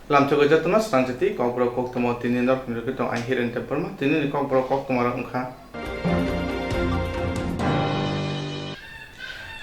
Lamchago jatuna Swrangchati Kokborok Koktwma tini nok nirkitong ai hiren tepperma tini Kokborok Koktwma rongkha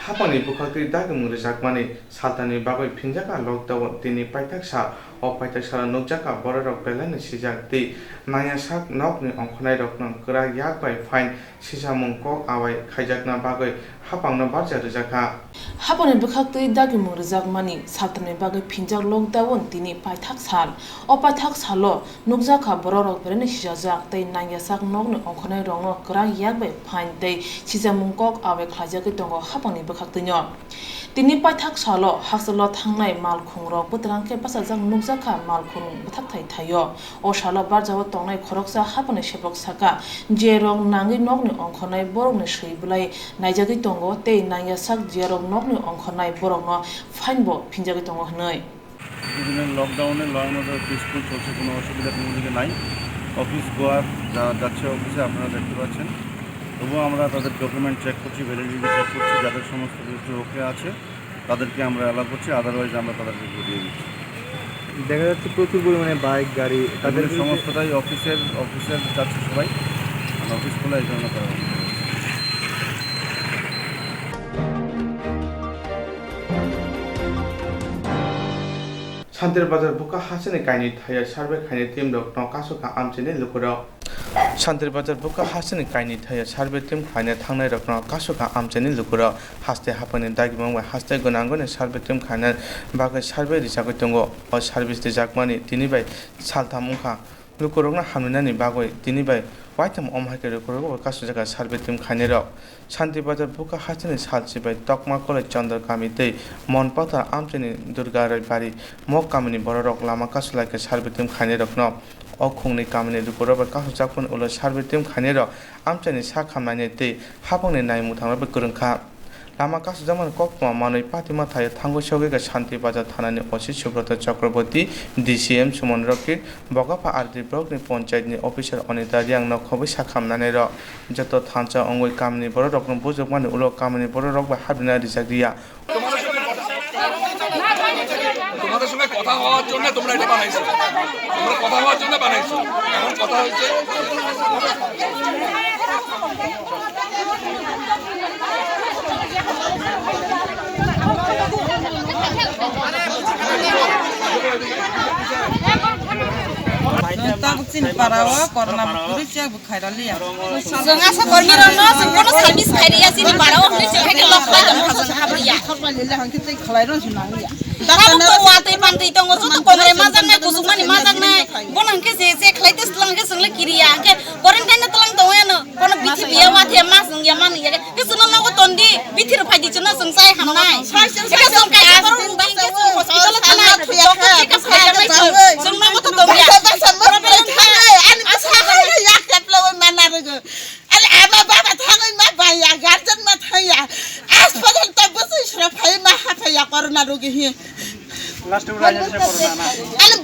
Hapani bukhakti dagmung rejakmani saltani bagoi phinjaka lockdown tini paitak sa o paitak sara nukjaka borok belani sijakti naya sak nokni ongkhonai rokno kra yak bai fine sisamung kok awai khaijakna bagoi hapangna barja rejaka Hapani bukhakti dagmung rejakmani saltani bagoi phinjak lockdown tini paitak sal o paitak salo nukjaka borok belani sijak tei naya sak nokni ongkhonai rokno kra yak bai fine tei sisamung kok awai khaijaki tongo hapani bukhaktinyo tini paitak salo haksalo thangnai malkhungrok butrangke pasajak nukjaka malkhung bthakthai thayo o salo barjawo tongnai khoroksa hapani sepok saka jerok nangi nokni ongkhonai borokni seibulai naijagi tongo tei nangya sak jerok nokni ongkhonai borokno fainbo phinjagi tongo hnai বিভিন্ন লকডাউনে law and order peaceful চলছে, কোনো অসুবিধা কোনো দিকে নাই। Office গোয়ার যাচ্ছে অফিসে আপনারা দেখতে পাচ্ছেন। তবুও আমরা তাদের ডকুমেন্ট চেক করছি, ভ্যালিডিটি চেক করছি, যাদের সমস্ত কিছু ওকে আছে তাদেরকে আমরা অ্যালাউ করছি, আদারওয়াইজ আমরা তাদেরকে ঘুরিয়ে দিচ্ছি। দেখা যাচ্ছে প্রচুর পরিমাণে বাইক গাড়ি তাদের সমস্তটাই অফিসের যাচ্ছে সবাই, অফিস খোলা এই জন্য করা হচ্ছে। Santir bazar buka hasene kaini thaya sarve khaini team rok no kasuka amchene lukuro Santir bazar buka hasene kaini thaya sarve team khaine thangnai rok no kasuka amchene lukuro haste hapani dagimang wa haste gonangone sarve team khaine bagai sarve risagoi tongo o service de jakmani tini bai salthamungkha lukurokna hamnani bagoi tini bai waitam omhake lukurok kasujaka sarve team khaine rok Santir bazar buka hasene salchi bai tokma kole chandar kami tei monpata amchene durga rai bari mok kamini borok lama kasulake sarve team khaine rok no o khungni kamini lukurok kasujakpun ulo sarve team khaine rok amchene sa khamnani tei hapangni naimu thangrok kurungkha Lama Kasjaman Koktwma Manoi Patima Thai Thango Shogega Shanti Bazar Thanani Osi Subrata Chakraborty DCM Sumon Roki Bogapa Ardi Brokni Panchayat ni Officer Anita Riang no Khobi Sakhamnani ro Joto Thancha Ongoi Kamni Borok no Bujokmani Ulo Kamni Borok ba Habina Risagriya তোমাদের সঙ্গে কথা হওয়ার জন্য তোমরা এটা বানাইছো, তোমরা কথা হওয়ার জন্য বানাইছো। এখন কথা হচ্ছে Sini parawa korna bukuri cia bukhairali ya. Senga seperti rono, sekono servis khairia sini parawa ni sebagai lokal dan khas habria. Lila hangkit tai khalairon sunang ya. Dalam tu watai pantai tonggo tu komre mazang na kusuma ni mazang na. Bonang ke se khlai tes telang ke sengle kiriya ke. Koren kan telang tongya no. Kono bithi biya watai mas ng yaman ya ke. Ke sunan na ko tondi bithi ro phai chuna sungsai hamnai. Ke sungkai abaru bang ke hospital thana dokter check up khai na sungna mo to tongya. Corona rogi hi. লাস্টে উড়াই যাচ্ছে corona না Ani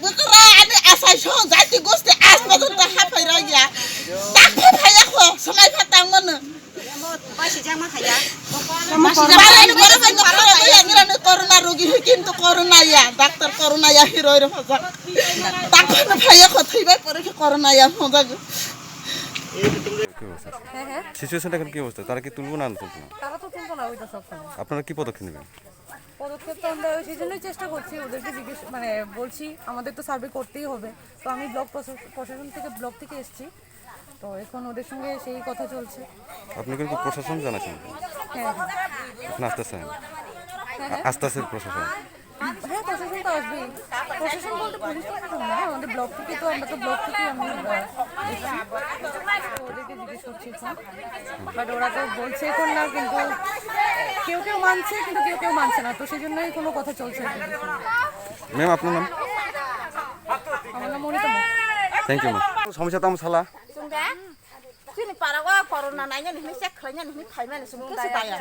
bukra ani asai sho jati goste aspatal ta ha phai ra ya. Tak phai kho samai phatang mon. Masih jangan khaya. Corona rogi hi kintu corona ya. Doctor corona ya hero ro phajak. Tak phai kho thai bai pore ki corona ya phajak. সিচুয়েশনটা এখন কি অবস্থা? তারা কি তুলবো না তুলবো না? তারা তো তুলবো না, ওইটা সবসময় আপনারা কি পদক্ষেপ নেবেন? পদক্ষেপ তো আমরা সেই জন্যই চেষ্টা করছি, ওদেরকে জিজ্ঞেস বলছি আমাদের তো সার্ভে করতেই হবে। তো আমি ব্লক প্রশাসন থেকে ব্লক থেকে এসেছি, তো এখন ওদের সঙ্গে সেই কথা চলছে। আপনি কিন্তু প্রশাসন জানাচ্ছেন? হ্যাঁ এখন আসতেছেন? আসতেছে প্রশাসন? হ্যাঁ প্রশাসন তো আসবেই। প্রশাসন বলতে পুলিশ প্রশাসন না, আমাদের ব্লক থেকে তো আমরা তো ব্লক থেকে আমি ওদেরকে জিজ্ঞেস করছি এখন। বাট ওরা তো বলছে এখন না, কিন্তু কেউ কেউ মানছে কিন্তু কেউ কেউ মানছে না, তো সেই জন্যই কোনো কথা চলছে। ম্যাম আপনার নাম? আমার নাম মনিতা। Thank you ma'am. সমস্যা তো সালা Sini parawa corona nanya nih cek kalinya nih kai mana semua kesudaya.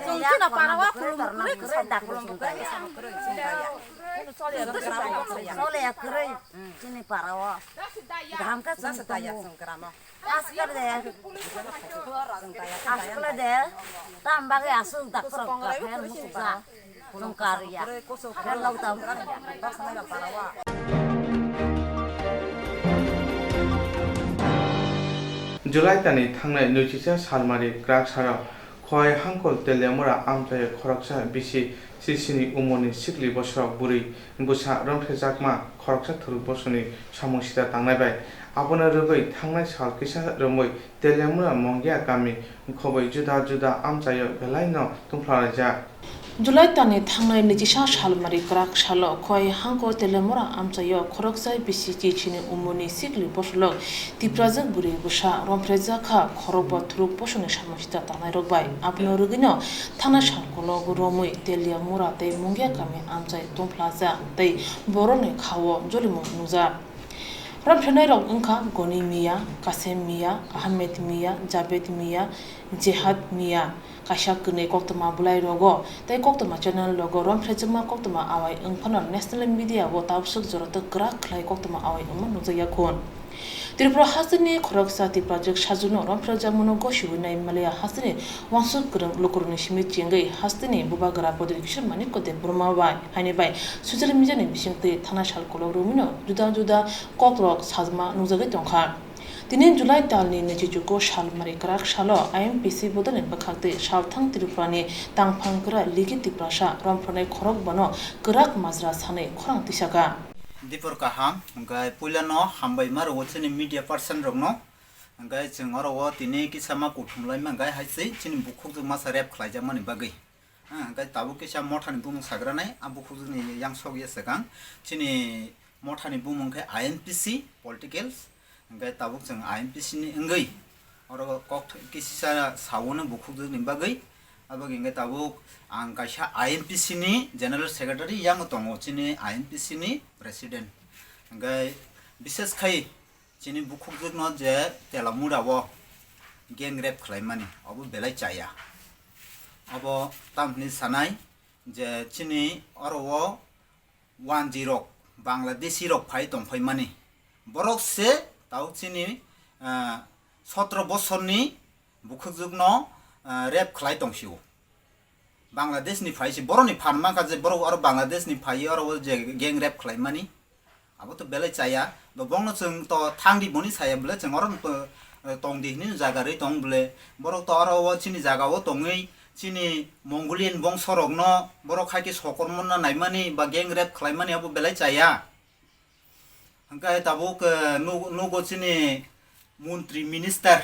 Sini parawa kulum kesedak kulum kaya. Sole ya keren. Sini parawa. Gam ka sedaya sengkrama. Askar deh. Askar deh. Tambah ya asul tak serok. Longkaria. Kan lockdown kan pasangan parawa. July tani thangnai nuchisa salmari krak sara khoi hangkol telemura amjaya khoraksa bisi sisini umoni sikli bosrok buri busa rongthejakma khoraksa thuru bosoni samongsida tangnai bai abona rugoi thangnai sal kisa romoi telemura mongya kami khoboi juda juda amjaya belaino tungflaraja July tani thangnai nijisa salmari krak salo khoi hangkol telemura amjaya khoraksa bisi sisini umoni sikli boslok tiprajak buri busa rongthejaka khorokba thuru bosoni samongsida tangnai rokbai abona rugino thana salkolo romoi telemura te mongya kami amjai tungflaja tei boroni khawo jolimo nuja Ramshanai rok ungka Goni Mia, Kasem Mia, Ahmed Mia, Jabed Mia, Jihad Mia, Kasak Kene Koktwma Bulai Rogo, tei Koktwma channel logo Ramshajma Koktwma awai ungpano national media wo tabsuk jorota krak khlai Koktwma awai ungma nujaya khon. Tripura hasini khoroksati project sajuno Ramshajamuno goshiwinai Malaya hasini wangsuk kurang lukuruni shimit chingai hasini bubagara podrikishir maniko de burma bai haine bai social media ni bisingte thana salkolo rumino juda juda Kokborok sajma nujagai tongkha Tinin July talni nejijuko salmari krak salo IMPC bodane bakhakte Southang Tripurani tangphangkra ligiti prasha Ramphranai khorok bano krak majra sane khorang tisaka Dipur kaham, enggak pula no, hambai mar wajib media person rong no, enggak cengar wajib ini kisah mak utumlai enggak hasil, cini buku tu masa rap kelai zaman bagai, enggak tahu kisah motan bumung sagranai, abu buku ni yang sok ya sekarang, cini motan bumung ke INPC politicals, enggak tahu ceng INPC ni enggak, orang kok kisah sawon buku tu ni bagai, abu enggak tahu angkasa INPC ni General Secretary yang tongo cini INPC ni President enggak bises kai cini buku tu no je telamura wo gang rape claimani abu belai caya abu tampni sanai je cini orwo 10 Bangladeshi rok pai tong pai mani borok se tahu cini 17 bosor ni buku tu no rape claim tong siu Bangladesh ni fai si boro ni phanma ka je boro aro Bangladesh ni fai aro je gang rape claimani abo to belai chaya do bongno chung to thangdi boni saya bele chung oro tongdi ni jaga rei tong bele boro to aro wo chini jaga wo tongai chini Mongolian bongsorok no boro khaiki sokormon na naimani ba gang rape claimani abo belai chaya hangkai tabuk nugo chini Mantri Minister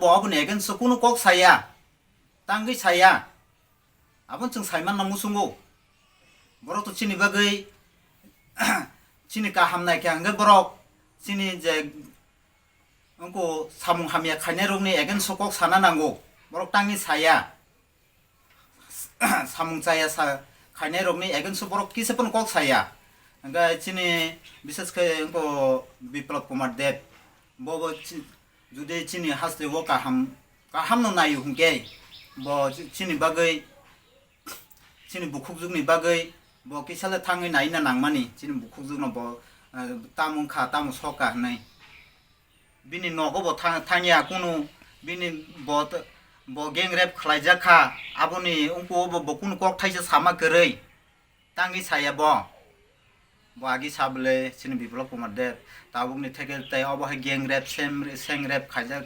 bo abo negen sukunu kok saya tangi saya abon chung saiman na musungo borok to chini bagai chini ka hamnai ke angge borok chini je angko samung hamya khane rongni egen sokok sana nango borok tangi saya samung saya sa khane rongni egen so borok kisepon kok saya angga chini bises ke angko Biplab Kumar Deb bobo jude chini haste wo ka ham no nayu hungke bo chini bagai chini bukhuk ni bagai bo kisala thangai nai na nangmani chini bukhuk no bo tamung kha tamung soka nai bini nogo bo thangya kunu bini bo gang rape khlaija kha aboni ungko bo kunu kok thaisa sama gerei tangi saya bo agi sable chini Biplab Kumar Deb tabung ni thekel tai obo gang rape seng rape khaija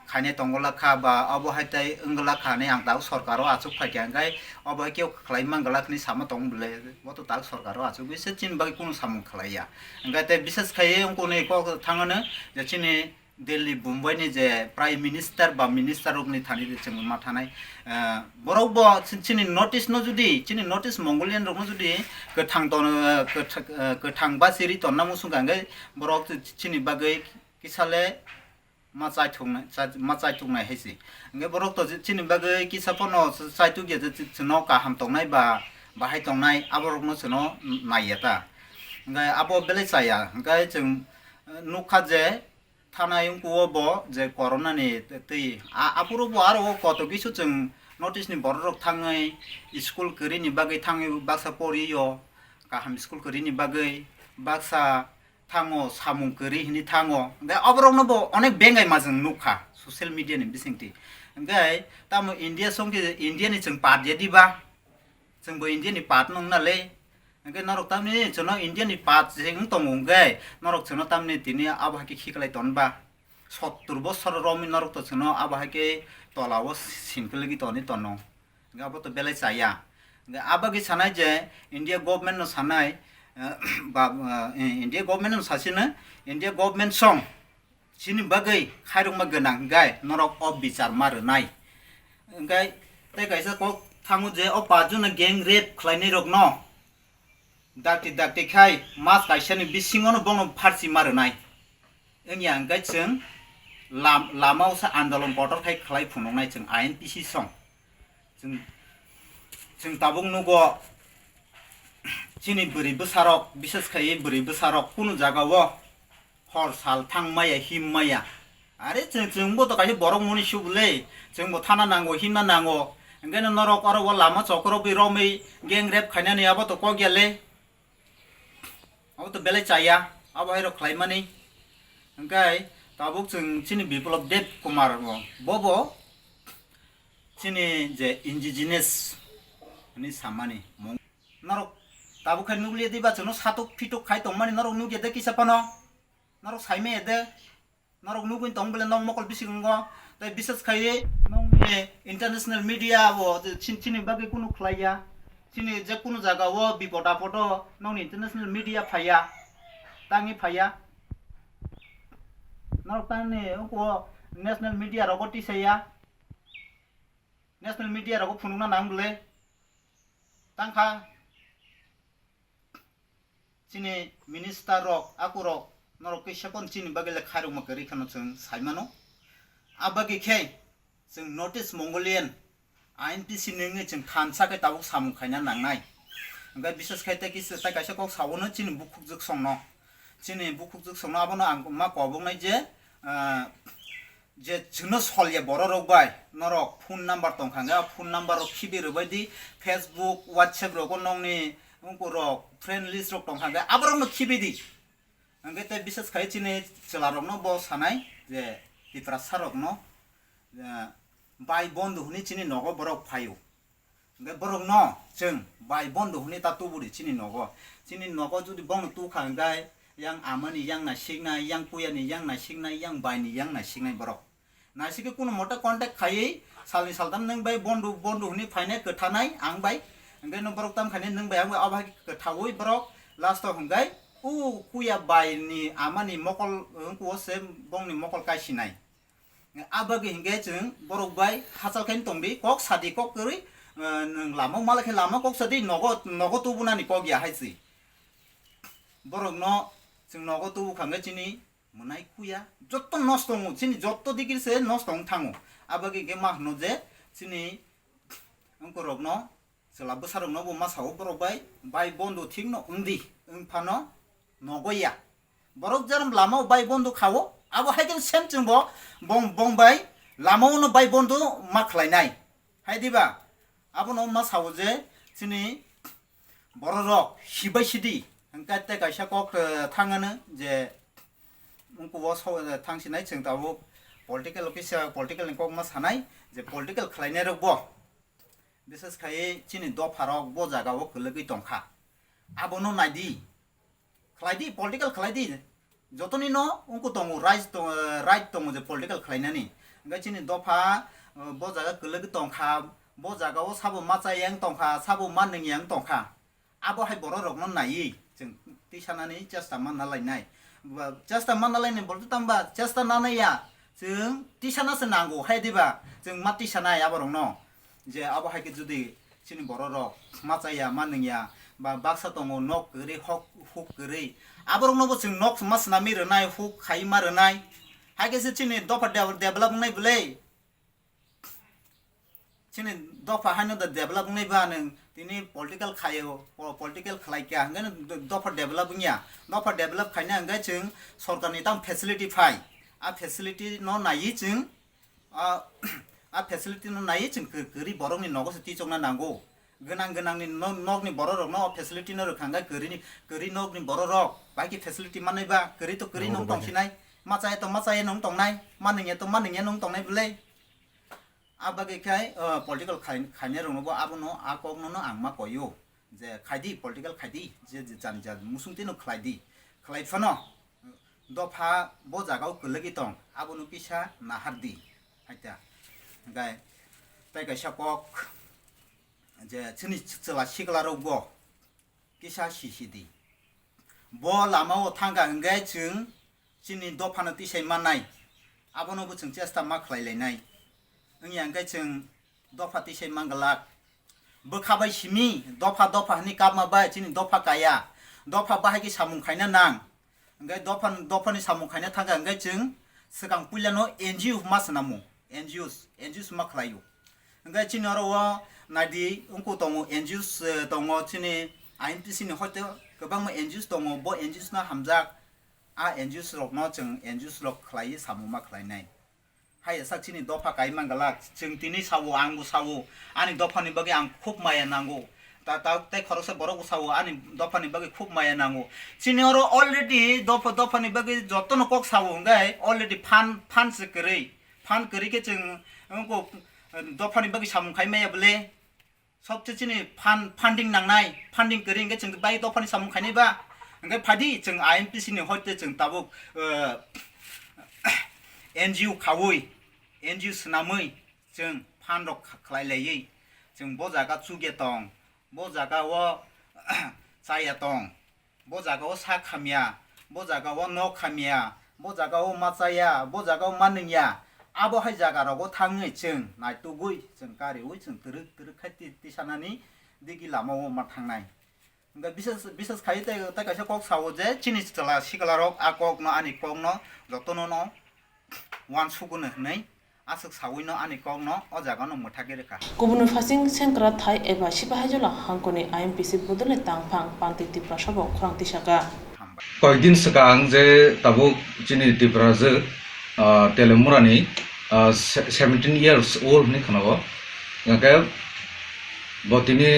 khane tongola kha ba abo haitai ungla khane ang tau sarkaro achuk phaikyang gai abo keu khlai manggala khni sama tong bele boto tak sarkaro achuk bise chin bagi kun samung khlaiya ngai te bises khai ungko ne ko thangane je chini Delhi Mumbai ni je Prime Minister ba Minister rokni thani de cheng ma thanai borok bo chini notice no judi chini notice Mongolian rok no judi ke thang ton ke thang ba siri ton namu sung gai borok chini bagai kisale macai tungnai hesi nge borok to chini bagai kisapono chai tu ge chno ka ham tongnai ba bahai tongnai aborok no chno naiyata nge abo bele saya nge chung nukha je thana yung ko bo je corona ni tei apuro bo aro koto kisu chung notice ni borok thangai school kari ni bagai thangai baksa pori yo ka ham school kari ni bagai baksa tango samung keri hini tango ngai aborok no bo onek bengai majeng nukha social media ni bisingti ngai tamo India songki India ni chung pat jadi ba chung bo India ni pat nong na le ngai norok tamni chono India ni pat jeng tong ngai norok chono tamni tini abha ki khiklai ton ba 70 বছর রমি নরক তো ছিল আবহাকে তলাও সিনকলগি তনি তনো গাবো তো বেলাই চাইয়া আবাগি সানাই যে India government নো সানাই বা ইন্ডিয়া গভর্নমেন্ট নো সাসিনা ইন্ডিয়া গভর্নমেন্ট সং সিনি বাগৈ খাইরংমা गोनां গায় নরক অব বিচার মার নাই গায় তাই গাইসা কক থামু যে অ পাজুনা গ্যাং রেপ খলাইনি রক ন দাকটি খাই মাস গাইসানি বিসিङनो बङ फारसि मार নাই एंया गाय जों लामाव सा आन्दोलन बटर खाय खलाय फुंनाय जों आईएनपीसी सं जों ताबुं नुगो चिनि बोरै बोसारक बिसेस खाय बोरै बोसारक कुनु जागाव हर साल थांमाया हिममाया आरे जोंबो तो गाय बरक मुनि सुबुलै जोंबो थाना नांगौ हिमना नांगौ ओंखायनो नरक आरो लामा चक्राव बे रमै गें रेप खायनानै आबो तो क गेले आबो तो बेले चाया आबो हायरो खलायमानि ओंखाय ताबुक जों चिनि बिप्लब देब कुमार बबो चिनि जे इन्डिजिनियास नि सामानि नरक ताबुक खाय नुगलिए दिबा जोनो सातुक फिटुक खाय तंमानि नरक नुगे दे किसापानो नरक साइमे एदे नरक नुगुइन तंबले नंग मकल बिसिगंगो ताय बिसेस खाय नंगनि इंटरनेशनल मीडिया वो चिनि बागै कुनु खलाया चिनि जे कुनु जागाव बिपद आपद नंगनि इंटरनेशनल मीडिया फाया तांनि फाया नरकाने उनको नेशनल मीडिया रगो टिसैया नेशनल मीडिया रगो फुनुना नांगले तांखा चिनि मिनिस्टार रक आकुरक नरक केसपन चिनि बागेले खारु मकरि खनो जों साइमानो आबागि खे जों नोटिस मंगोलियन आईएनपीसी नोङो जों थानसाके ताबुक सामु खायना नांनाय ओंखाय बिसेस खायते किस ताय कायसा कक सावनो चिनि बुखुक जोक संनो चिनि बुखुक जोक संनो आबनो आं मा कबंनाय जे जोंनो सलिया बर' रगबाय नरक फन नाम्बार दंखाङा फन नाम्बार खिबिर बायदि फेसबुक व्हाट्सएप रग नंनि उनको रक फ्रेंड लिस्ट रक दंखाङा आबरनो खिबिदि ओंगे ते बिसेस खाय चिनि चलारनो ब सानाय जे तिफ्रा सारकनो बाय बन्धु हुनि चिनि नगो बरक फायो ओंगे बरक न जों बाय बन्धु हुनि तातु बुरि चिनि नगो जुदि बन तु खांगाय yang amani yang nasikna yang puyani yang nasikna yang baini yang nasikna borok nasike kuno mota contact khai salni saltam nang bai bondu huni faine kethanai ang bai ngai no borok tam khane nang bai ang abha kethawoi borok last to hungai kuya baini amani mokol ko se bongni mokol kaisinai abagi hingai jeng borok bai hasal khain tongbi kok sadi kok keri nang lama malakhe lama kok sadi nogo tubunani kok ya haisi borok no जों नगो तु खांगे चिनि मोनाय कुया जत्त नष्ट दङ चिनि जत्त दिगिरसे नष्ट दङ थाङो आबागे गे मा हनो जे चिनि अंको रगनो सला बसारनो बो मासाव बरबाय बाय बन्धु थिंग न उंदि फानो नगया बरक जरम लामाव बाय बन्धु खावो आबो हायगेन सेम जोंबो बं बाय लामावनो बाय बन्धु मा खलायनाय हायदिबा आबो न मासाव जे चिनि बररक हिबायसिदि अंकाते कायसा कक थाङानो जे उनको वो थांसिनाय जों दाबो पलिटिकल अफिसार पलिटिकल कक मा सानाय जे पलिटिकल खलायनाय रगबो बिसेस खाय चिनि दफारक बो जागाव खलगै दंखा आबोनो नायदि खलायदि पलिटिकल खलायदि जतनि न उनको दङ राइट दङ जे पलिटिकल खलायनानि ओंखाय चिनि दफा बो जागा खलगै दंखा बो जागाव साबो माचायां दंखा साबो माननोयां दंखा आबो हाय बर' रगनो नायि जों तिसानानै चेष्टा माननालायनाय चेष्टा माननालायनाय बलतो तांबा चेष्टा नानाया जों तिसानासो नांगौ हायदिबा जों मा तिसानाय आबरंनो जे आबो हायके जुदि चिनि बर' रग माचाया माननोया बा बाक्सा दङ नक गरि हक हुक गरि आबरंनोबो जों नक मासना मिरनाय हुक खाय मारनाय हायकेसो चिनि दफा डेभलप नाय बले चिनि दफा हायनो द डेभलप नाय बा नों तिनी पलिटिकल खायो पलिटिकल खलायका हंगन दफा डेभलप खायना हंगाय जों सरकारनि ताम फेसिलिटी फाय आ फेसिलिटी न नायि जों आ फेसिलिटी न नायि जों गरि बरंनि नगोसो तिचंना नांगौ गोनां नगनि बररक न फेसिलिटी न रखांगा गरी नगनि बररक बाकी फेसिलिटी मानैबा गरी तो गरी नों तंसिनाय माचाय नों तंनाय मानैया नों तंनाय बले आबागे खाय पॉलिटिकल खायने रंगबो आबनो आकगनो आं मा कयो जे खायदि पॉलिटिकल खायदि जे जान मुसुंति न खायफनो दफा बो जागाव गलगि दं आबनो पिसा नाहारदि हायता गाय ताइगा सापक जे चनि चला सिगलारगो किसा सिसिदि बो लामाव थांगा गाय जों चिनि दफानो तिसाय मानाय आबनो जों चेष्टा मा खालायलायनाय ओंया गाय जों दफा तिसाय मांगलाक बोखाबाय सिमि दफा नि कामाबाय चिनि दफा काया दफा बाहायगि सामुं खायना नां गाय दफानि सामुं खायना थांगा गाय जों सिगां पुलियानो एनजिओ मा सनामु एनजिओस मा खालायो गाय चिनि आरो नायदि उनको दङ एनजिओस दङ चिनि आइएनपिसि नि हयतो गोबां एनजिओस दङ बो एनजिओस ना हामजाक आ एनजिओस रक न जों एनजिओस रक खालायो सामु मा खालायनाय हाय साक्षिनि दफा गाय मांगला जों तिनि सावो आंबो सावो आनि दफानि बगे आं खूब माया नांगौ ताइ खरसे बरगो सावो आनि दफानि बगे खूब माया नांगौ चिनि आरो अलरेडी दफानि बगे जतन कक सावो गाय अलरेडी फान से करै के जों उनको दफानि बगे सामु खाय माया बले सबसे चिनि फंडिंग नांनाय फंडिंग करेंगे जों बाय दफानि सामु खायनैबा ओंगे फादि जों आइएनपिसि नि हयतो जों ताबो एनजिओ खावै एनजिओ सनामै जों फान्ड खालायलायै जों बो जागा चुगे दं बो जागा व चाया दं बो जागा व सा खामिया बो जागा व न खामिया बो जागा व माचाया बो जागा व मानैया आबो हाय जागा रगो थाङै जों नायतुगै जों गारिवै जों तरक खायति तिसानानि दिगि लामाव मा थांनाय ओंगा बिसेस खाय ताइ कासे कक सावो जे चिनि चला सिगलारक आकक न आनि कक न जतन न वान सुगुनो नै आसक सावैनो आनि कक न अ जागा न मथागे रेखा गुबुन फासिं सेंक्रा थाइ एबा सिपाहायजला हांकोनि आइएमपिसि बदले तांफां पांतिति प्रसब खरांति साका कयदिन सिगां जे ताबु चिनि तिब्राजो तेलेमुरानि 17 years old ni khanago ngake botini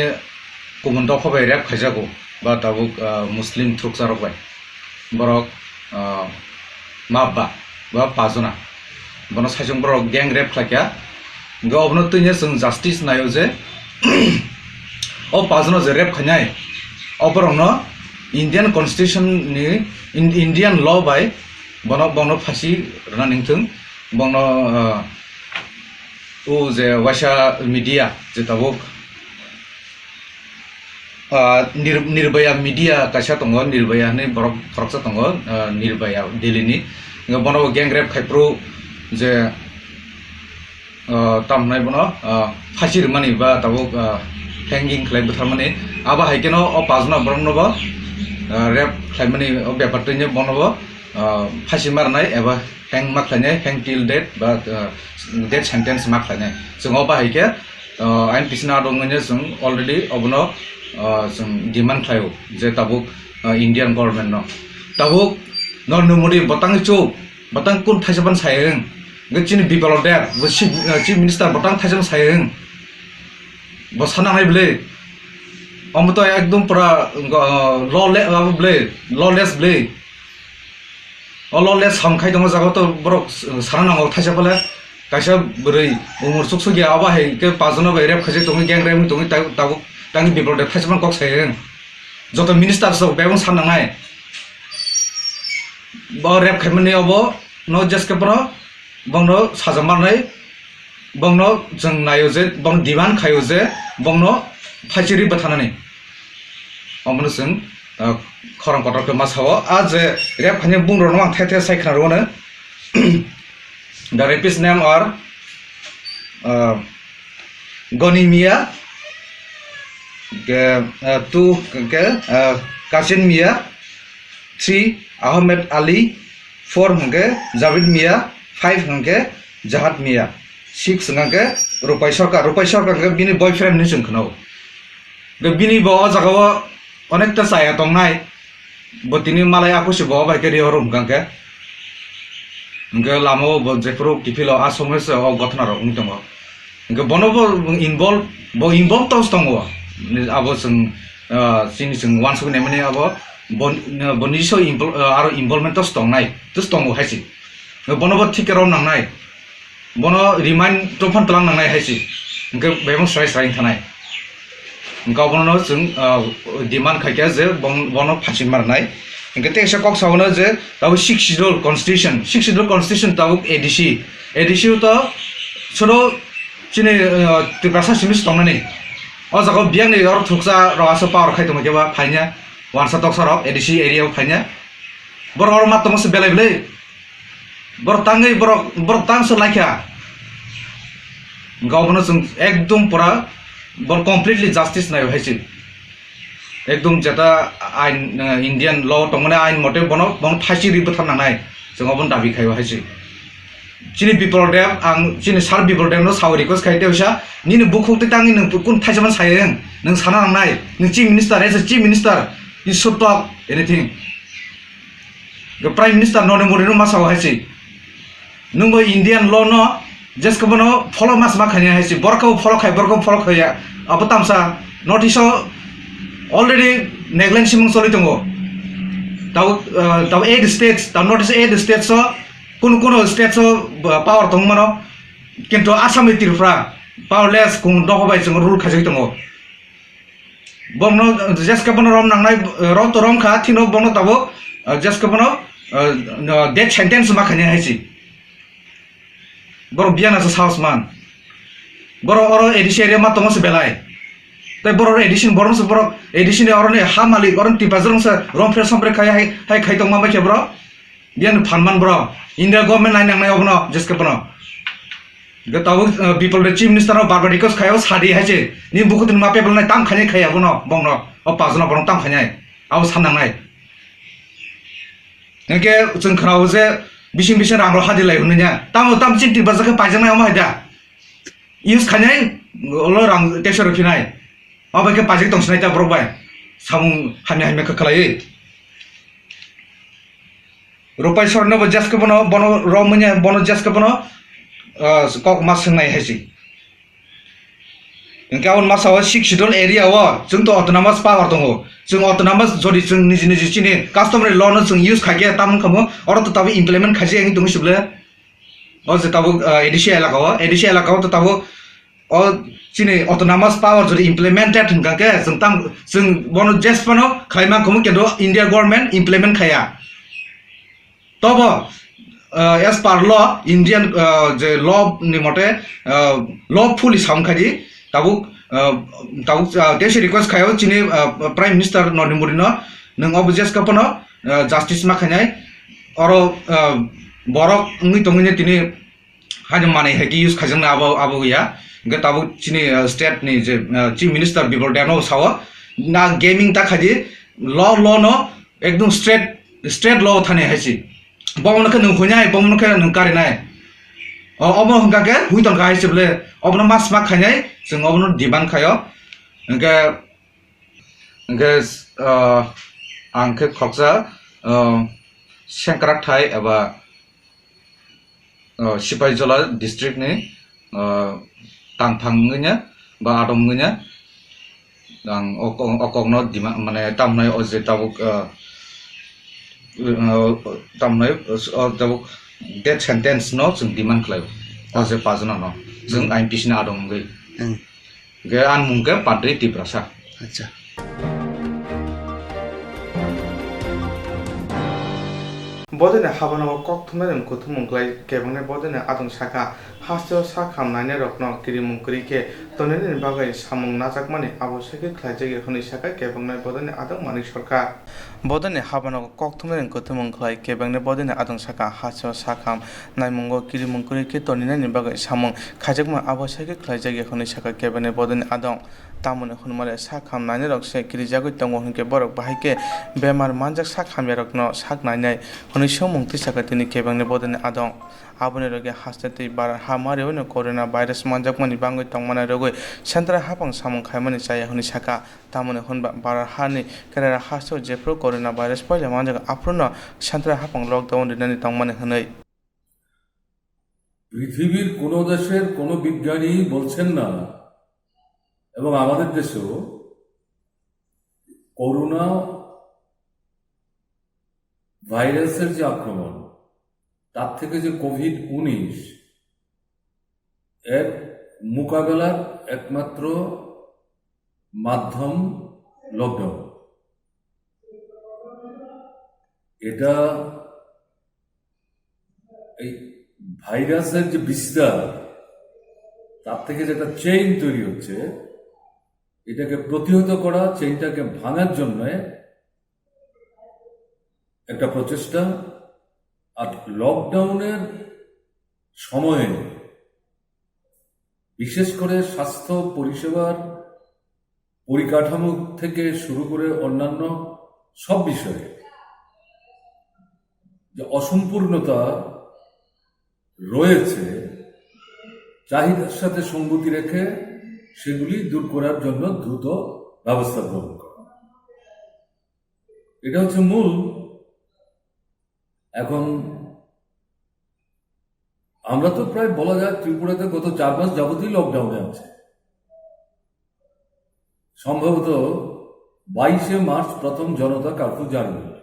kumunta khobai rap khajago ba tabu muslim thukjarok bai borok mabba ba pajona bono sajong borok gang rap khlakya gobno tunya sung justice nayo je o pajona je rap khanai oborongno indian constitution ni indian law bai bono phasi running thung bono o je washa media je tabuk nirbaya media kasha tongo nirbaya ni borok khoroksa tongo nirbaya delhi ni bono gang rape khaipro je tamnai bono phasir mani ba tabuk hanging khlai butharmani aba haikeno o pajna borno ba rape khlaimani o bepartine bono ba phasi marnai eba hang maklane hang till death ba death sentence maklane जों बाहायके आइन पिसना दंगने जों already अबनो जों demand खायो जे Tabuk Indian government न Tabuk Narendra Modi बतंग चो बतंग कुन थाजबन सायं गचिनि बिपल दे chief minister बतंग थाजम सायं बसना नाय ब्ले अमतो एकदम पूरा लॉलेस ब्ले लॉलेस हमखाय दङ जागा तो बरक सारानांगौ थाजबले काisa beri umur suksu gya aba hai ke pajona bai rap khaje tongi gang rap tongi tabu tangi bibro de phasman kok sayeng joto minister so bebon sanangai ba rap khaimani obo no just ke pro bongno sajamarnai bongno jeng nayo je bong diwan khayo je bongno phachiri bathanani omno jeng khorang kotor ke masawo a je rap khane bungro no ang the saikna ro na The rapist name are Goni Mia, 2 Kasin Mia, 3 Ahmed Ali, 4 Javid Mia, 5 Jahat Mia, 6 Rupai Sarkar bini boyfriend ni sungkno. The bini bawa jagawa onekta saya tongnai, botini malay aku si bawa baik dia orang gangke. Enggak lama jepro kipilo asomnya se gotna ro ungtong enggak bono involve taus tongo abo sing one so ne mane abo boni so aro involvement to stong haisi bono bo thik rom nangnai bono remind to phan talang nangnai haisi ke bebong srai thanai गावनो जों demand खायखा जे बनो फासिन मारनाय इनके तेसा कक सावनो जे दाबो 6 schedule constitution दाबो ADC तो सरो चिने तिब्रासा सिमिस तंगनानि अ जागो बियानि अर थुकसा रासो पावर खायतो मकेबा फाइना वानसा तक्सर एडीसी एरिया फाइना बर अर मातमस बेलायबले बर तांसो लायखा गावनो जों एकदम पुरा बल कमप्लीटली जस्टिस नाय हाइसि एकदम जेता आइन इंडियन लॉ तंगने आइन मते बनो फासि रिबो थानांनाय जों बन दाबि खायो हाइसि चिनि पिपल डेम आं चिनि सार पिपल डेम नो साव रिक्वेस्ट खायते उसा निनो बुखौते तांनि नों कुन थाइजमान सायें नों साना नांनाय नों chief minister as chief minister you should talk anything the prime minister नो मोरिनो मासाव हाइसि नोंबो इंडियन लॉ नो जस्ट कबनो फॉलो मास मा खाने हाइसि बरको फॉलो खाया अब तामसा नोटिस ऑलरेडी नेग्लेक्ट सिमं सलि दंगो ताव 8 स्टेट्स ताव नोटिस 8 स्टेट्स कुन स्टेट्स पावर दं मानो किंतु आसाम तिरफ्रा पावरलेस कुन दहबाय जों रूल खाजै दंगो बंनो जस्ट कबनो रम नांनाय रम तो रम खा थिनो बंनो ताबो जस्ट कबनो डेथ सेंटेंस मा खाने हाइसि बर बियाना साहसमान बर अर एडिशन एरिया मा तमस बेलाय तै बर एडिशन बरस बर एडिशन अरने हा मालिक अरन टिपाजरंस रम फ्रेस समप्रे खाय हाय खाय तंग मा बाखे बर बियान फानमान बर इंडिया गवर्नमेंट नाय नांनाय अबनो जसके बनो गताव पीपल द चीफ मिनिस्टर बारबाडिकस खायो सादि हायसे नि बुखुत मा पेबल नाय ताम खाने खाया बनो बंनो अ पाजना बरं ताम खानाय आव साननांनाय नके जों खोनाव जे बिसिं रांल हादिलाय हुननिया ताम चिन्ति बाजाखौ पाइजानाय मा हायदा इउज खानाय ल रां टेक्स रखिनाय माबायके पाजिक दंसनाय ता बरबाय सामुं हामे खखलायै रुपाय सरनो बजासके बनो रमनिया बनो जासके बनो कक मास संनाय हायसि इनके उन मासाव 6 शेड्यूल एरिया व जों तो ऑटोनोमस पावर दङ जों ऑटोनोमस जदि जों निजि चिनि कस्टमर लॉ न जों यूज खागे ताम खमो और तो तब इंप्लीमेंट खाजे एं दङ सुबले और जे तब एडिसी इलाकाव तो तब और चिनि ऑटोनोमस पावर जदि इंप्लीमेंटेड हंगाके जों बनो जेस बनो खायमा खमो केदो इंडिया गवर्नमेंट इंप्लीमेंट खाया तब एज पर लॉ इंडियन जे लॉ नि मते लॉ फुली सामखादि ताबुक देश रिक्वेस्ट खायो चिनि प्राइम मिनिस्टर नरेंद्र मोदी नों अबजेस कपनो जस्टिस मा खानाय और बरक नि तंगिने तिनि हाजो माने हेकि यूज खाजों आबो गया गे ताबुक चिनि स्टेट नि जे चीफ मिनिस्टर बिबल डेनो साव ना गेमिंग ता खादि लॉ नो एकदम स्ट्रेट लॉ थाने हायसि बमनखो नों होनाय बमनखो नों कारिनाय अब हंगाके हुइतन गाय सेबले अबनो मास मा खायनाय जों अबनो डिमान्ड खायो इंगे आंखे खक्सा सेंक्राक थाय एबा सिपाहीजला डिस्ट्रिक्ट नि तांथांगैनो बा आदमगैनो आं अकगनो डिमान्ड माने तामनाय अजे ताबुक तामनाय ताबुक डेथ सेंटेंस न जों डिमान्ड खालायो अजे पाजना न जों आइनपिसिना आदमगै गे आन मुंके पाद्रि तिब्रासा अच्छा बदने हाबानो कक्तुमा जों कुथुमुंख्लाय केबंने बदने आदं साखा हास्यो साखामनायने रखनो किरिमुंक्रिके तनेनि बागै सामुं नाजाकमानि आवश्यक ख्लाइजेगे हनि साखा केबंने बदने आदं मानिक सरकार बदने हाबानो कक्तुमा जों कुथुमुंख्लाय केबंने बदने आदं साखा हास्यो साखाम नायमुंगो किरिमुंक्रिके तनेनि बागै सामुं खाइजेगमा आवश्यक ख्लाइजेगे हनि साखा केबंने बदने आदं तामुने हुनमाले साखामनायने रखसे किरिजागै तंगो हुनके बरक बाहायके बेमार मानजाक साखामया रखनो साखनायनाय हनि सोमुंथि साखा तिनि केबंने बदने आदं आबने रगे हास्तेति बार हामारिवनो कोरोना भाइरस मानजाकमानि बांगै तंमाना रगै सेन्ट्रा हापं सामुं खायमानि चाया हनि साखा तामुने हुनबा बार हानि केरेरा हास्ते जेफ्रो कोरोना भाइरस पहिले मानजाक आफ्रुनो सेन्ट्रा हापं लकडाउन दिनानि तंमाने हनै পৃথিবীর কোনো দেশের কোনো বিজ্ঞানী বলছেন না এবং আমাদের দেশেও করোনা ভাইরাসের যে আক্রমণ, তার থেকে যে কোভিড-19 এর মোকাবেলার একমাত্র মাধ্যম লকডাউন। এটা এই ভাইরাসের যে বিস্তার, তার থেকে যেটা চেইন তৈরি হচ্ছে, এটাকে প্রতিহত করা, চেইনটাকে ভাঙার জন্য একটা প্রচেষ্টা। আর লকডাউনের সময়ে বিশেষ করে স্বাস্থ্য পরিষেবার পরিকাঠামো থেকে শুরু করে অন্যান্য সব বিষয়ে যে অসম্পূর্ণতা রয়েছে, চাহিদার সাথে সঙ্গতি রেখে সেগুলি দূর করার জন্য দ্রুত ব্যবস্থা গ্রহণ করা, এটা হচ্ছে মূল। এখন আমরা তো প্রায় বলা যায় ত্রিপুরাতে গত 4 মাস যাবতীয় লকডাউনে আছে। সম্ভবত 22শে মার্চ প্রথম জনতা কার্ফিউ জারি হল,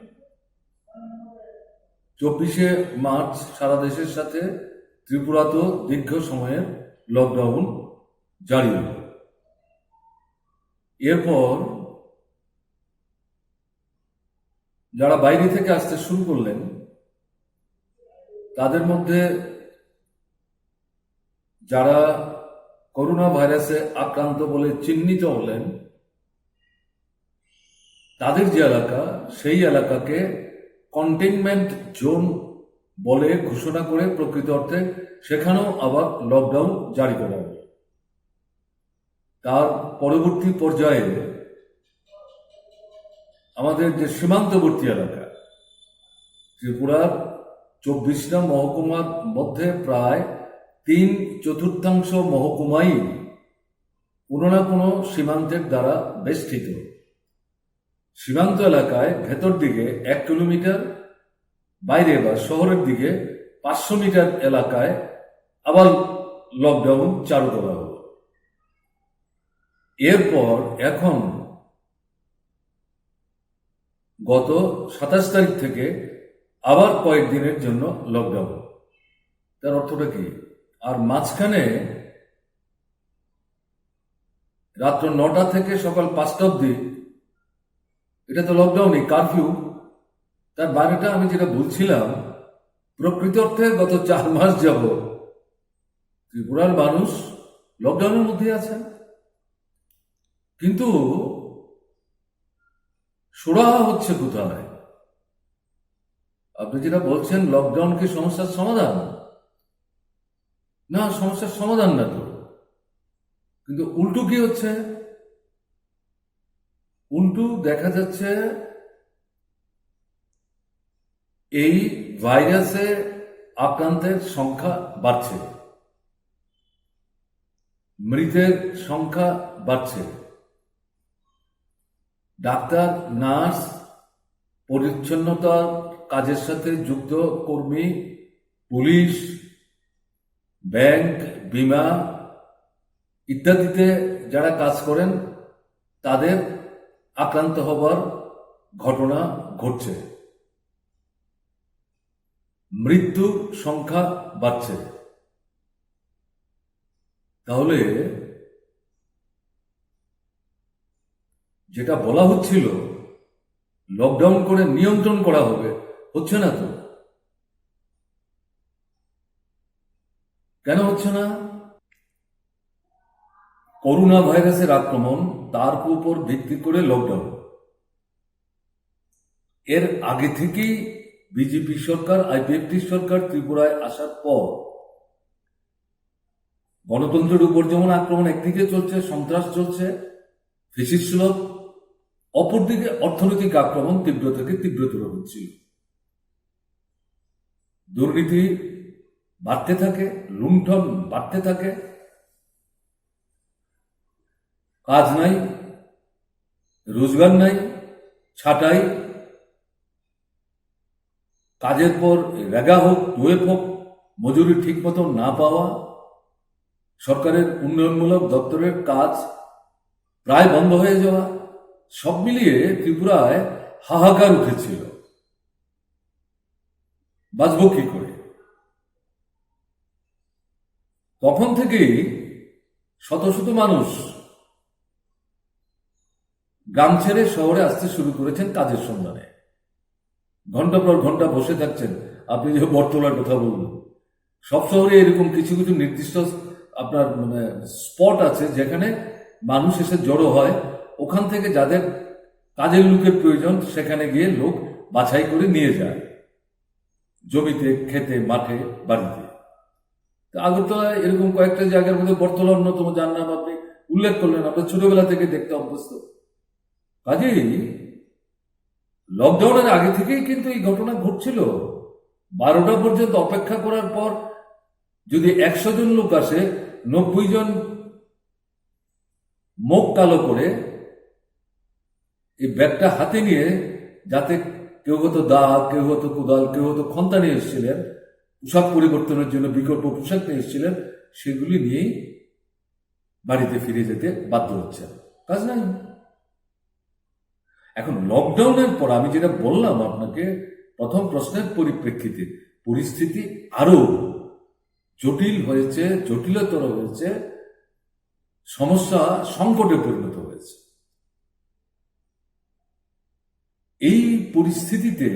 24শে মার্চ সারা দেশের সাথে ত্রিপুরাতেও দীর্ঘ সময়ের লকডাউন জারি হল। এরপর যারা বাইরে থেকে আসতে শুরু করলেন, তাদের মধ্যে যারা করোনা ভাইরাসে আক্রান্ত বলে চিহ্নিত হলেন, তাদের যে এলাকা, সেই এলাকাকে কন্টেইনমেন্ট জোন বলে ঘোষণা করে প্রকৃত অর্থে সেখানেও আবার লকডাউন জারি করা হবে। তার পরবর্তী পর্যায়ে আমাদের যে সীমান্তবর্তী এলাকা, ত্রিপুরার 24টা মহকুমার মধ্যে প্রায় 3/4 মহকুমাই কোনো না কোনো সীমান্তের দ্বারা বেষ্টিত। সীমান্ত এলাকায় ভেতর দিকে 1 কিলোমিটার, বাইরে বা শহরের দিকে 500 মিটার এলাকায় আবার লকডাউন চালু করা হলো। এরপর এখন গত 27 তারিখ থেকে আবার কয়েকদিনের জন্য লকডাউন। তার অর্থটা কি? আর মাঝখানে রাত্র 9টা থেকে সকাল 5টা অব্দি এটা তো লকডাউনই, কারফিউ। তার বাইরেটা আমি যেটা বলছিলাম, প্রকৃত অর্থে গত 4 মাস যাব ত্রিপুরার মানুষ লকডাউনের মধ্যে আছেন। কিন্তু সুরাহা হচ্ছে কোথায়? আপনি যেটা বলছেন লকডাউন কি সমস্যার সমাধান? না, সমস্যার সমাধান না তো। কিন্তু উল্টো কি হচ্ছে? উল্টো দেখা যাচ্ছে এই ভাইরাসে আক্রান্তের সংখ্যা বাড়ছে, মৃতের সংখ্যা বাড়ছে। ডাক্তার, নার্স, পরিচ্ছন্নতার কাজের সাথে যুক্ত কর্মী, পুলিশ, ব্যাংক, বিমা ইত্যাদিতে যারা কাজ করেন, তাদের আক্রান্ত হবার ঘটনা ঘটছে, মৃত্যুর সংখ্যা বাড়ছে। তাহলে যেটা বলা হচ্ছিল লকডাউন করে নিয়ন্ত্রণ করা হবে, হচ্ছে না তো। কেন হচ্ছে না? করোনা ভাইরাসের আক্রমণ, তার উপর ভিত্তি করে লকডাউন। এর আগে থেকেই বিজেপি সরকার, আইপিএফটি সরকার ত্রিপুরায় আসার পর গণতন্ত্রের উপর যেমন আক্রমণ একদিকে চলছে, সন্ত্রাস চলছে, ফ্যাসিস্ট সুলভ, অপরদিকে অর্থনৈতিক আক্রমণ তীব্র থেকে তীব্রতর হচ্ছিল। দুর্নীতি বাড়তে থাকে, লুণ্ঠন বাড়তে থাকে, কাজ নাই, রোজগার নাই, ছাঁটাই, কাজের পর রেগা হোক, ওয়েব হোক, মজুরি ঠিক মতো না পাওয়া, সরকারের উন্নয়নমূলক দপ্তরের কাজ প্রায় বন্ধ হয়ে যাওয়া, সব মিলিয়ে ত্রিপুরায় হাহাকার উঠেছিল, বাঁচব কি করে। তখন থেকেই শত শত মানুষ গ্রাম ছেড়ে শহরে আসতে শুরু করেছেন কাজের সন্ধানে। ঘন্টা পর ঘন্টা বসে থাকছেন। আপনি যে বটতলার কথা বললেন, সব শহরে এরকম কিছু কিছু নির্দিষ্ট আপনার স্পট আছে যেখানে মানুষ এসে জড়ো হয়। ওখান থেকে যাদের কাজের লোকের প্রয়োজন সেখানে গিয়ে লোক বাছাই করে নিয়ে যায়, জমিতে, খেতে, মাঠে, বাড়িতে। আগরতলায় এরকম কয়েকটা জায়গার মধ্যে বটতলা অন্যতম, যার নাম আপনি উল্লেখ করলেন, আমরা ছোটবেলা থেকে দেখতে অভ্যস্ত। কাজেই লকডাউনের আগে থেকেই কিন্তু এই ঘটনা ঘটছিল। 12টা পর্যন্ত অপেক্ষা করার পর যদি 100 জন লোক আসে, 90 জন মুখ কালো করে এই ব্যাগটা হাতে নিয়ে, যাতে কেউ হয়তো দা, কেউ হয়তো কোদাল, কেউ হয়তো খন্তা নিয়ে এসেছিলেন, পোশাক পরিবর্তনের জন্য বিকল্প পোশাক নিয়ে এসেছিলেন, সেগুলি নিয়েই বাড়িতে ফিরে যেতে বাধ্য হচ্ছেন, কাজ নাই। এখন লকডাউনের পর আমি যেটা বললাম আপনাকে, প্রথম প্রশ্নের পরিপ্রেক্ষিতে পরিস্থিতি আরো জটিল হয়েছে, জটিলতর হয়েছে, সমস্যা সংকটে পরিণত হয়েছে। এই পরিস্থিতিতে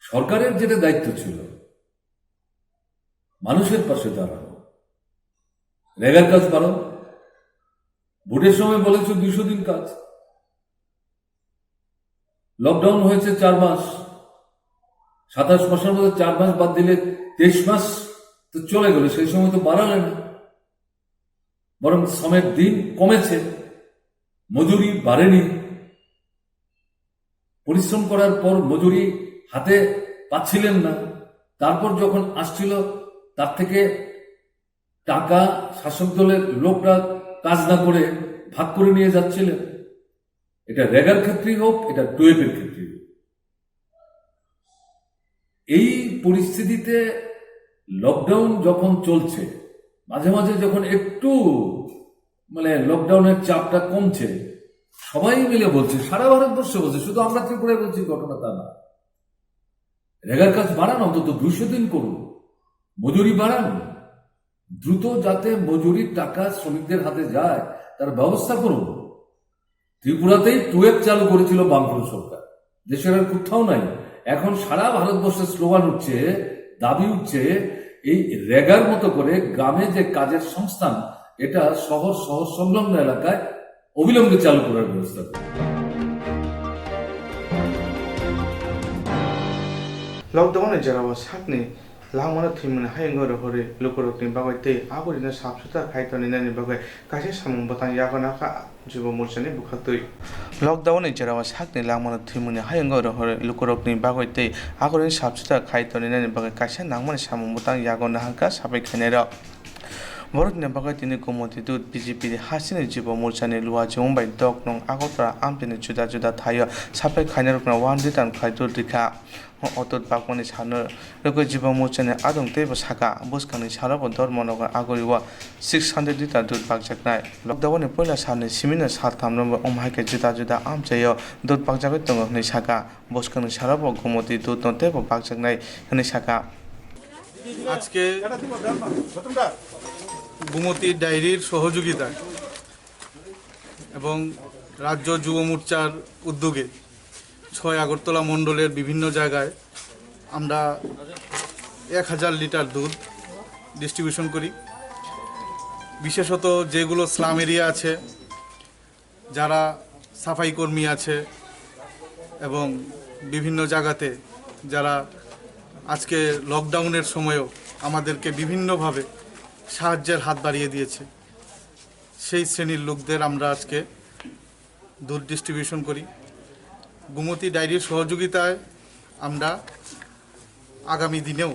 সরকারের যেটা দায়িত্ব ছিল মানুষের পাশে দাঁড়ানো, রেগার কাজ বাড়ানো। ভোটের সময় বলেছে 200 দিন কাজ, লকডাউন হয়েছে 4 মাস, 27 মাসের মধ্যে 4 মাস বাদ দিলে 23 মাস তো চলে গেল। সেই সময় তো বাড়ালে না, বরং শ্রমের দিন কমেছে, মজুরি বাড়েনি। পরিশ্রম করার পর মজুরি হাতে পাচ্ছিলেন না, তারপর যখন আসছিল তার থেকে টাকা শাসক দলের লোকরা কাজ না করে ভাগ করে নিয়ে যাচ্ছিলেন। এটা রেগার ক্ষেত্রেই হোক, এটা 12-এর ক্ষেত্রেই হোক। এই পরিস্থিতিতে লকডাউন যখন চলছে, মাঝে মাঝে যখন একটু লকডাউনের চাপটা কমছে, সবাই মিলে বলছে, সারা ভারতবর্ষে বলছে, শুধু আমরা ত্রিপুরায় বলছি ঘটনা তা না। রেগার কাজ বাড়ান, অন্তত 200 দিন করুন, মজুরি বাড়ান, দ্রুত যাতে মজুরির টাকা শ্রমিকদের হাতে যায় তার ব্যবস্থা করুন। ত্রিপুরাতেই 12 চালু করেছিল বামফ্রন্ট সরকার, দেশের আর কোথাও নাই। এখন সারা ভারতবর্ষে স্লোগান উঠছে, দাবি উঠছে, এই রেগার মতো করে গ্রামে যে কাজের সংস্থান, এটা শহর সংলগ্ন এলাকায় অবিলম্বে চালু করার ব্যবস্থা করুন। লকডাউনের জেরাও সাকনি লামনা থিমনে হায়ঙ্গর হরে লুকরকনি বাগৈতে আগরিনা সাবসুতা খাইতনি নানি বাগৈ কাছে সামুং বতাং यागनाखा যুব মোর্চানি বুখাতই। লকডাউনের জেরাও সাকনি লামনা থিমনে হায়ঙ্গর হরে লুকরকনি বাগৈতে আগরিনা সাবসুতা খাইতনি নানি বাগৈ কাছে নাংমানি সামুং বতাং यागनाखा সাবাই খাইনেরা বরকনি বাগৈ তিনি কমতি দুত বিজেপি হাসিনি যুব মোর্চানি লুয়া জংবাই দক নং আগরতলা আমতিনি जुदा जुदा थायो साफाई खाइनारकना वान रिटार्न खाइदुर दिखा अतुत बागमानि सानो लोगो जीव मोर्चानि आदं तेबो साका बसखांनि साराबो धर्मनगर आगरिवा 600 लिटार दूध बागजाकनाय लकडाउननि पहिला साननि सिमिनो साथाम नम्बर अमहायके जुदा जुदा आमचायो दूध बागजाबाय दङ होननाय साका बसखांनि साराबो गमति दूध न तेबो बागजाकनाय होननाय साका। আজকে গুমতি ডায়েরির সহযোগিতায় এবং রাজ্য যুব মোর্চার উদ্যোগে 6 আগরতলা মণ্ডলের বিভিন্ন জায়গায় আমরা 1000 লিটার দুধ ডিস্ট্রিবিউশন করি। বিশেষত যেগুলো স্লাম এরিয়া আছে, যারা সাফাই কর্মী আছে এবং বিভিন্ন জায়গাতে যারা আজকে লকডাউনের সময়ও আমাদেরকে বিভিন্নভাবে সাহায্যের হাত বাড়িয়ে দিয়েছে, সেই শ্রেণীর লোকদের আমরা আজকে দুধ ডিস্ট্রিবিউশন করি। গুমতি ডায়েরির সহযোগিতায় আমরা আগামী দিনেও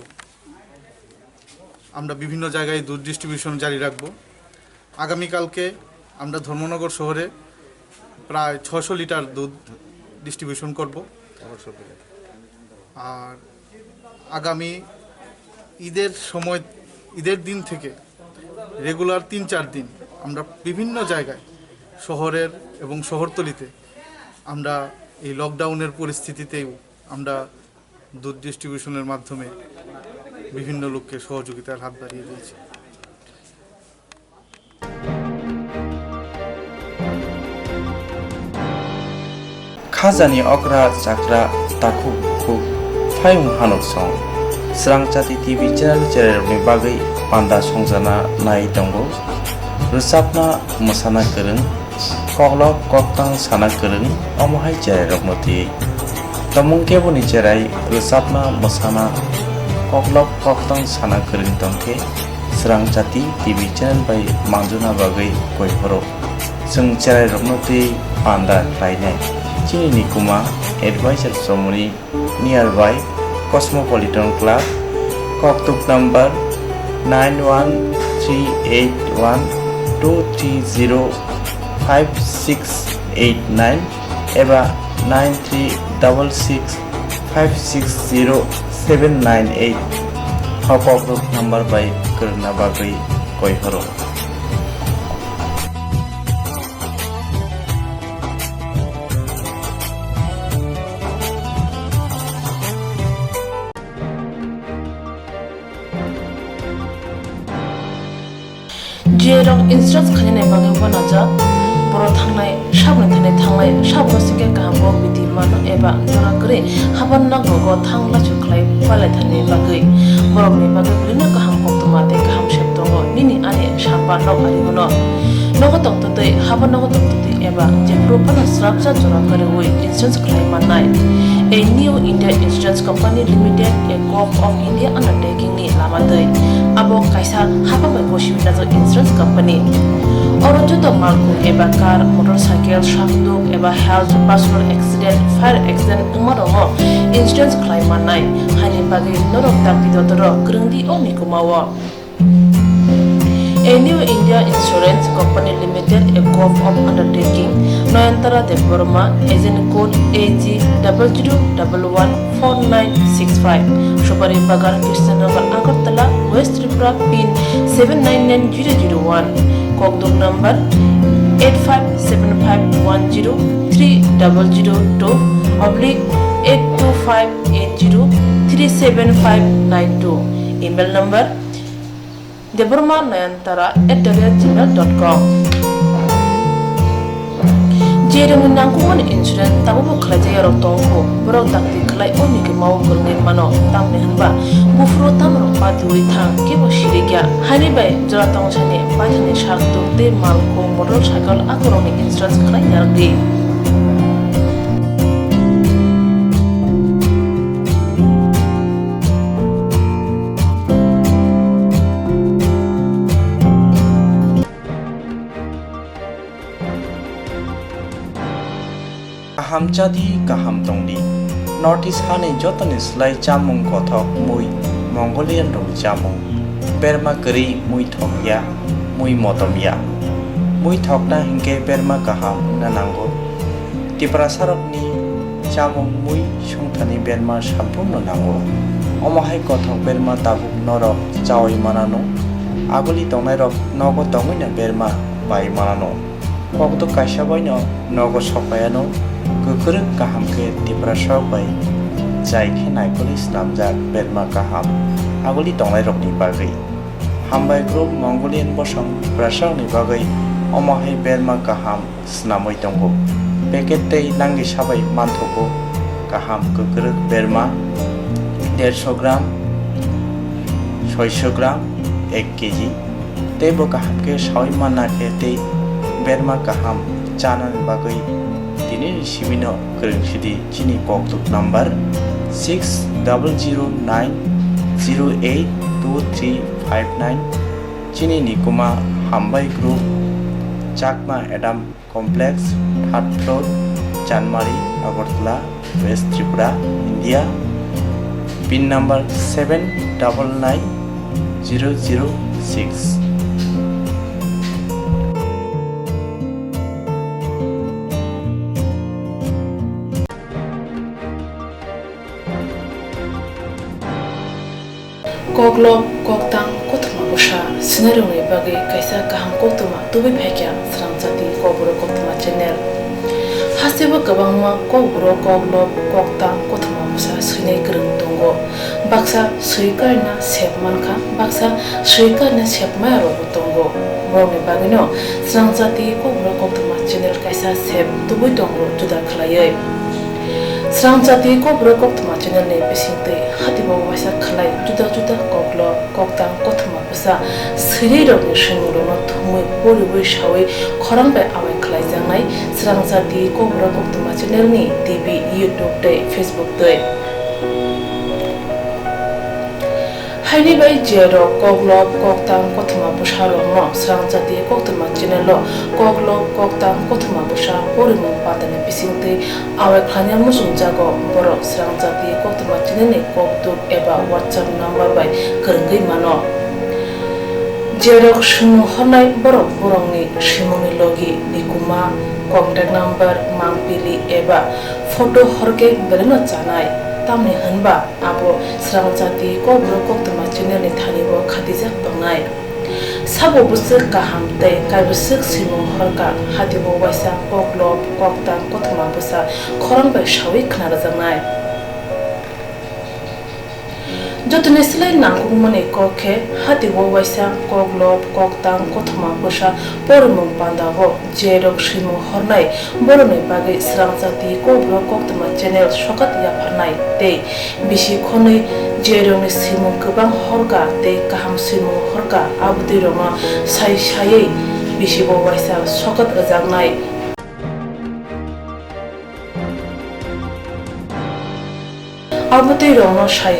আমরা বিভিন্ন জায়গায় দুধ ডিস্ট্রিবিউশন জারি রাখব। আগামীকালকে আমরা ধর্মনগর শহরে প্রায় 600 লিটার দুধ ডিস্ট্রিবিউশন করব। আর আগামী ঈদের দিন থেকে রেগুলার 3-4 দিন আমরা বিভিন্ন জায়গায় শহরের এবং শহরতলিতে আমরা এই লকডাউনের পরিস্থিতিতেও আমরা দুধ ডিস্ট্রিবিউশনের মাধ্যমে বিভিন্ন লোককে সহযোগিতার হাত বাড়িয়ে দিয়েছি। खाजानि अग्रा जाग्रा ताखु खुब फायुं हानक सं स्रांचाति टिभि चेनेलनि बागै पान्दा संजाना नाय दंगो रोजाबना मोसाना गोरों कग्लब कक्तां साना गोरों अमहाय जेराय रगमति तमुं केबुनि जेराय रोजाबना मोसाना कग्लब कक्तां साना गोरों दंखे स्रांचाति टिभि चेनेल बाय मांजुना बागै गयहरो जों जेराय रगमति पान्दा लायनाय Chini Nikuma Advisor Somoni nearby Cosmopolitan Club, Koktwma number 91381230569 eba 9366560798 Kokborok number by Kurna Bagai Koihoro. जेराव इंस्ट्राक्ट खालामनाय बागै बनाजा बर' थांनाय साबन थांनाय साबन सिंगे गाहामो बिदि मान एबा जरा करे हाबन नांगौ थांला चुखलाय पालाय थानाय बागै बर'नि बागै बिदिनो गाहाम कक्तमा दे गाहाम शेप दङ निनि आने साबा नाव आरिमोनो नगो तंतदै हाबन नगो तंतदै एबा जे प्रोपाना स्राबजा जरा करे वे इंस्ट्राक्ट खालाम मानाय A new India Insurance Company Limited, a co-op of India undertaking ni lamadai. Abo kaisa haba mai boshi nazo insurance company. Orojo to malku eba car, motorcycle, shaftu eba health, personal accident, fire accident umarongo insurance claim manai. Hani bagi norok takti dotoro kerengdi oni kumawa. A new India Insurance Company Limited, a co-op of undertaking, Noyantara de Burma, agent code AG00114965, Shobari Bagar, Krishnagar, Agartala, West Tripura, PIN 799001, Koktwma number 857510/82580375592, email number deburmanayantara@gmail.com. Jerung nangkuman insurance tabu kerja rotongko berok takti kelai oni ke mau kerengin mano tam nehanba bufro tam ropa duri thang ke bosiriga hani bai jora tong chane bajane shakto te malko motorcycle akoroni insurance kelai yargi. Kaham jadi kaham tongdi Northeast hani jotani slai jamung kothok mui Mongolian rong jamung Berma keri mui thokya mui motomya mui thokna hingke berma kaham nanango Tiprasarok ni jamung mui sungthani berma sampung nanango Omahai kothok berma tabuk norok jawai manano Aguli tongnai rok nogo tongoi na berma bai manano Kokto kaishabai no nogo sopayano Kukuruk kaham ke tiprasok bai Jai ke naikuli snamjak berma kaham Aguli tonglai rok ni bagai Hambai group Mongolian bosong prasok ni bagai Omahai berma kaham snamoi tongo Peket tei langi sabai mantoko Kaham kukuruk berma 150 gram 600 gram 1 kg Tebo kaham ke sawi mana ke tei berma kaham chanan bagai Dini Shimino Kerengshidi Chini Koktwma number 6009082359 Chini Nikuma Hambai Group Chakma Adam Complex 3rd floor Janmari Agartala West Tripura India PIN number 799006 Koglom Koktang Koktwma Bosha Snarung bagi kaisa kaham Koktwma tubi phekya Swrangchati Kokborok Koktwma channel. Hasibu kabangma Kokborok Koklop Koktang Koktwma busa srinai kereng tongo. Baksa srikarna sepmanka baksa srikarna sepmayaro tongo. Borokni bagino Swrangchati Kokborok Koktwma channel kaisa sep tubi tongo juda khlaiye. Swrangchati Kokborok Koktwma channel ni bisingtei hatibo waisa khlai juda koklop koktang Koktwma busa sri rokni shingurno thumui boriwi shawi khorangbai awai khlai jangnai Swrangchati Kokborok Koktwma channel ni TV YouTube tei Facebook tei Haini bai jero koklop koktang Koktwma busa rokno Swrangchati Koktwma channel lo koklop koktang Koktwma busa porimung patani bisingtei awai khlanya musung jago borok Swrangchati Koktwma channel ni koktuk eba WhatsApp number bai kerenggai mano jerok sumu honai borok borongni simoni logi nikuma contact number mangpili eba photo horke beleno chanai tamni hanba abo Swrangchati Kokborok Koktwma channel ni thanibo khatijak tongnai sabo busuk kaham tei kaibusuk simung horka hatibo waisa koklop koktang Koktwma busa khorangbai shawi khnarajangnai jotone slai nangkukmani kokhe hatibo waisa koklop koktang Koktwma busa porimung pandago jerok simung hornai boroni bagi Swrangchati Kokborok Koktwma channel sokat yafarnai tei bisi khonui jerokni simung kubang horka tei kaham simung horka abudi roma sai sai bisibo waisa sokat ajangnai abudi roma sai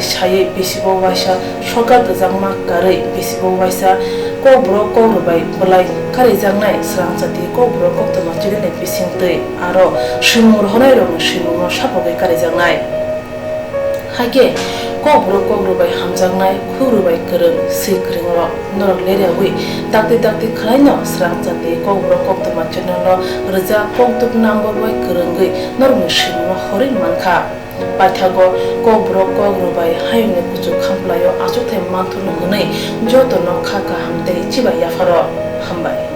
bisibo waisa sokat ajangma karai bisibo waisa Kokborok Kokrubai bulai kari jangnai Swrangchati Kokborok Koktwma channel bisingtei aro simung honai rong simung sapogai kari jangnai hage Kokborok Kokrubai hamjangnai khugrubai kereng sikrengro norok leriawi dakti khlaino Swrangchati Kokborok Koktwma channel lo rja koktuk number bai kerengai norok simung hori mankha Pathago Kokborok Kokrubai hayne kuchu khamplayo achuthai manthunu hnei jotono khaka hamtei chiba yafaro hambai